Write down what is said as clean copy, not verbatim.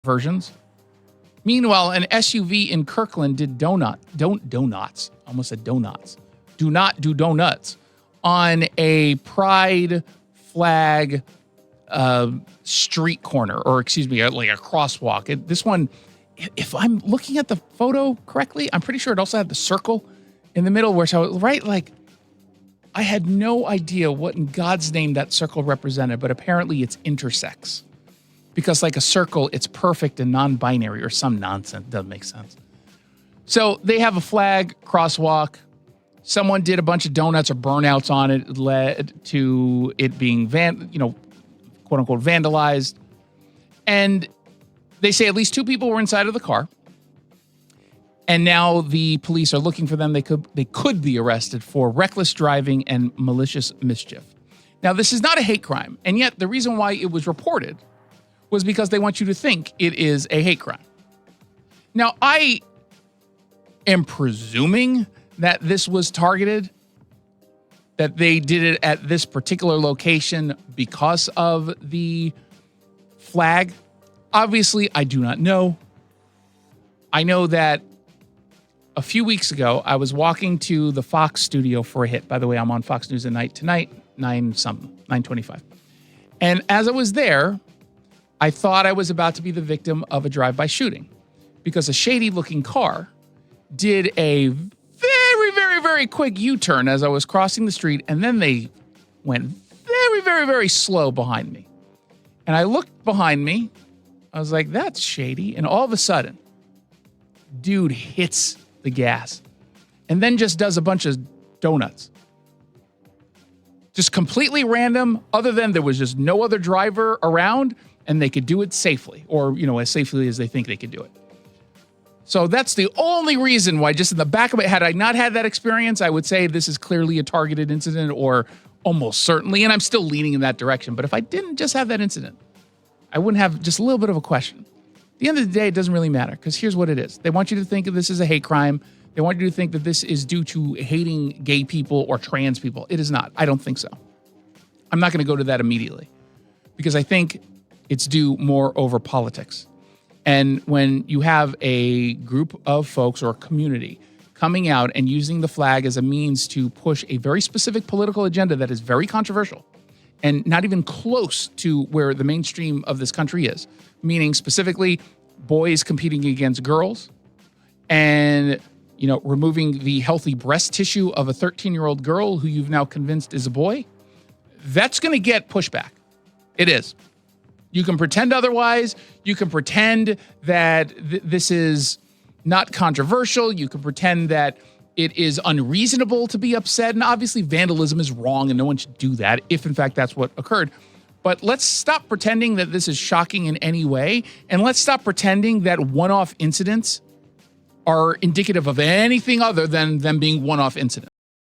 versions. Meanwhile, an SUV in Kirkland did donuts. Almost said donuts. Do not do donuts on a pride flag street corner, or excuse me, like a crosswalk. This one, if I'm looking at the photo correctly, I'm pretty sure it also had the circle in the middle, right? Like, I had no idea what in God's name that circle represented, but apparently it's intersex. Because like a circle, it's perfect and non-binary or some nonsense. Doesn't make sense. So they have a flag crosswalk. Someone did a bunch of donuts or burnouts on it, led to it being quote unquote vandalized. And they say at least 2 people were inside of the car. And now the police are looking for them. They could be arrested for reckless driving and malicious mischief. Now, this is not a hate crime. And yet the reason why it was reported was because they want you to think it is a hate crime. Now, I am presuming that this was targeted, that they did it at this particular location because of the flag. Obviously, I do not know. I know that a few weeks ago, I was walking to the Fox studio for a hit. By the way, I'm on Fox News at Night tonight, 9:25. And as I was there, I thought I was about to be the victim of a drive-by shooting because a shady-looking car did a very, very, very quick U-turn as I was crossing the street, and then they went very, very, very slow behind me. And I looked behind me. I was like, that's shady. And all of a sudden, dude hits the gas and then just does a bunch of donuts. Just completely random, other than there was just no other driver around, and they could do it safely, or, as safely as they think they could do it. So that's the only reason why, just in the back of my head, had I not had that experience, I would say this is clearly a targeted incident, or almost certainly, and I'm still leaning in that direction. But if I didn't just have that incident, I wouldn't have just a little bit of a question. At the end of the day, it doesn't really matter, because here's what it is. They want you to think of this as a hate crime. They want you to think that this is due to hating gay people or trans people. It is not. I don't think so. I'm not going to go to that immediately, because I think it's due more over politics. And when you have a group of folks or a community coming out and using the flag as a means to push a very specific political agenda that is very controversial and not even close to where the mainstream of this country is, meaning specifically boys competing against girls and, removing the healthy breast tissue of a 13-year-old girl who you've now convinced is a boy, that's going to get pushback. It is. You can pretend otherwise. You can pretend that this is not controversial. You can pretend that it is unreasonable to be upset. And obviously vandalism is wrong and no one should do that if in fact that's what occurred. But let's stop pretending that this is shocking in any way. And let's stop pretending that one-off incidents are indicative of anything other than them being one-off incidents.